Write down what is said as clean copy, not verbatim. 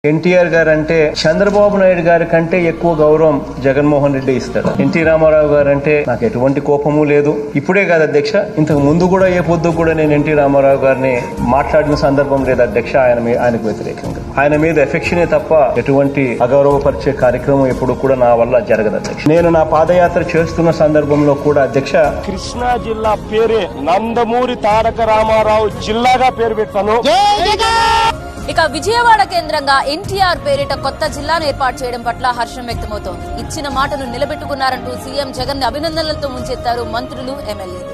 ఎన్టీఆర్ గారు అంటే చంద్రబాబు నాయుడు గారి కంటే ఎక్కువ గౌరవం జగన్మోహన్ రెడ్డి ఇస్తాడు. ఎన్టీ రామారావు గారు అంటే నాకు ఎటువంటి కోపము లేదు. ఇప్పుడే కాదు అధ్యక్ష, ఇంతకు ముందు కూడా ఏ పొద్దు కూడా నేను ఎన్టీ రామారావు గారిని మాట్లాడిన సందర్భం లేదు అధ్యక్ష. ఆయనకు వ్యతిరేకంగా ఆయన మీద ఎఫెక్షనే తప్ప ఎటువంటి అగౌరవపరిచే కార్యక్రమం ఎప్పుడు కూడా నా వల్ల జరగదు అధ్యక్ష. నేను నా పాదయాత్ర చేస్తున్న సందర్భంలో కూడా అధ్యక్ష, కృష్ణా జిల్లా పేరే నందమూరి తారక రామారావు జిల్లాగా పేరు పెట్టాను. ఇక విజయవాడ కేంద్రంగా ఎన్టీఆర్ పేరిట కొత్త జిల్లాను ఏర్పాటు చేయడం పట్ల హర్షం వ్యక్తమవుతోంది. ఇచ్చిన మాటను నిలబెట్టుకున్నారంటూ సీఎం జగన్ ని అభినందనలతో ముంచెత్తారు మంత్రులు, ఎమ్మెల్యేలు.